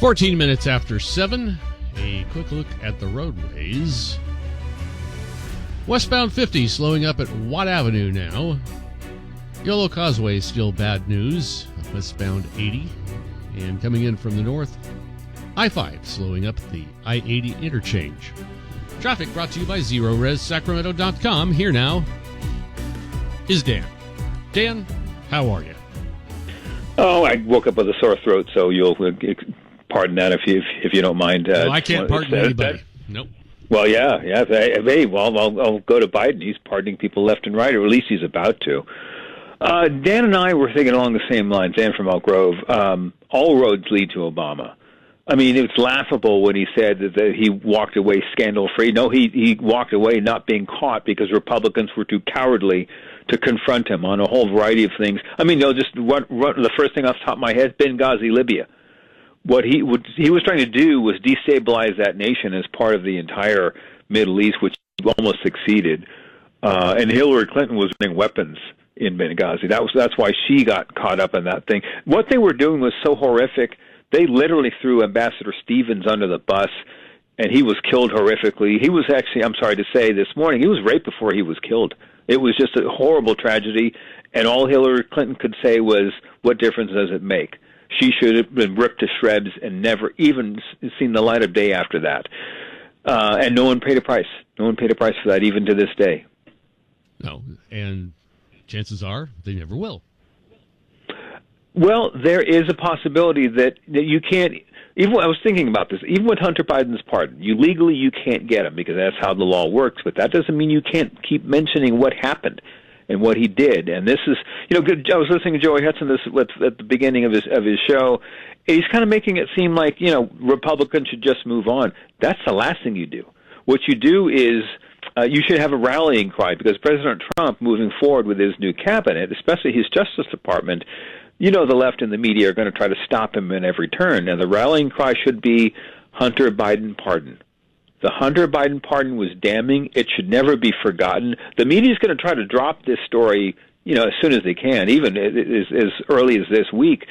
14 minutes after 7, a quick look at the roadways. Westbound 50 slowing up at Watt Avenue now. Yolo Causeway still bad news. Westbound 80. And coming in from the north, I-5 slowing up at the I-80 interchange. Traffic brought to you by ZeroResSacramento.com. Here now is Dan. Dan, how are you? Oh, I woke up with a sore throat, so you'll pardon that if you don't mind. Well, I can't pardon anybody. Nope. Well, yeah. Hey, well, I'll go to Biden. He's pardoning people left and right, or at least he's about to. Dan and I were thinking along the same lines. Dan from Elk Grove. All roads lead to Obama. I mean, it's laughable when he said that he walked away scandal-free. No, he walked away not being caught because Republicans were too cowardly to confront him on a whole variety of things. I mean, just the first thing off the top of my head, Benghazi, Libya. What he was trying to do was destabilize that nation as part of the entire Middle East, which he almost succeeded. And Hillary Clinton was bringing weapons in Benghazi. That's why she got caught up in that thing. What they were doing was so horrific. They literally threw Ambassador Stevens under the bus, and he was killed horrifically. He was actually, I'm sorry to say, this morning, he was raped before he was killed. It was just a horrible tragedy, and all Hillary Clinton could say was, what difference does it make? She should have been ripped to shreds and never even seen the light of day after that. And no one paid a price. No one paid a price for that, even to this day. No, and chances are they never will. Well, there is a possibility that you can't. Even I was thinking about this. Even with Hunter Biden's pardon, you can't get him because that's how the law works. But that doesn't mean you can't keep mentioning what happened and what he did. And this is, I was listening to Joey Hudson at the beginning of his show. He's kind of making it seem like Republicans should just move on. That's the last thing you do. What you do is you should have a rallying cry because President Trump, moving forward with his new cabinet, especially his Justice Department. The left and the media are going to try to stop him in every turn. And the rallying cry should be Hunter Biden pardon. The Hunter Biden pardon was damning. It should never be forgotten. The media is going to try to drop this story, as soon as they can, even as early as this week.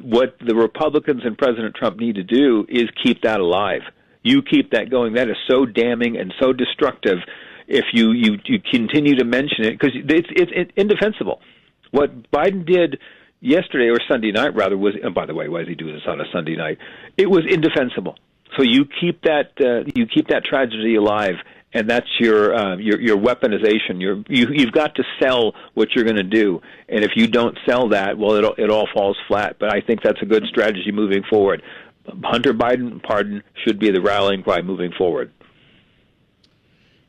What the Republicans and President Trump need to do is keep that alive. You keep that going. That is so damning and so destructive if you continue to mention it, because it's indefensible. What Biden did yesterday, or Sunday night rather, was, and by the way, why is he doing this on a Sunday night? It was indefensible. So you keep that tragedy alive, and that's your weaponization. You've got to sell what you're going to do, and if you don't sell that, well, it all falls flat. But I think that's a good strategy moving forward. Hunter Biden pardon should be the rallying cry moving forward.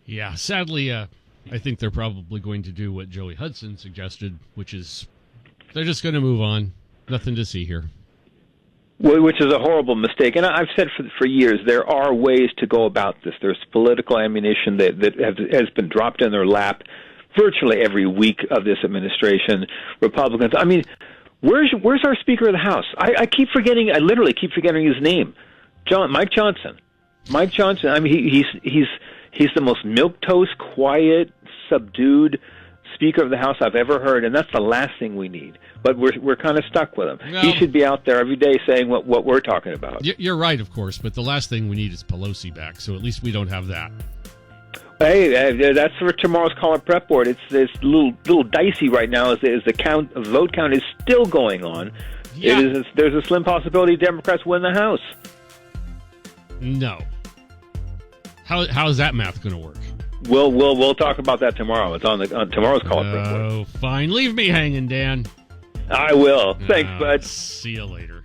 Yeah, sadly, I think they're probably going to do what Joey Hudson suggested, which is they're just going to move on. Nothing to see here. Well, which is a horrible mistake. And I've said for years, there are ways to go about this. There's political ammunition that has been dropped in their lap virtually every week of this administration. Republicans, I mean, where's our Speaker of the House? I literally keep forgetting his name. Mike Johnson. Mike Johnson, I mean, he's the most milquetoast, quiet, subdued Speaker of the House I've ever heard, and that's the last thing we need. But we're kind of stuck with him. Well, he should be out there every day saying what we're talking about. You're right, of course, but the last thing we need is Pelosi back, so at least we don't have that. Hey, that's for tomorrow's Call It Prep Board. It's a little dicey right now as the vote count is still going on. Yeah. There's a slim possibility Democrats win the House. No. How is that math going to work? We'll talk about that tomorrow. It's on tomorrow's Call It Prep Board. Oh, fine. Leave me hanging, Dan. I will. Thanks, bud. See you later.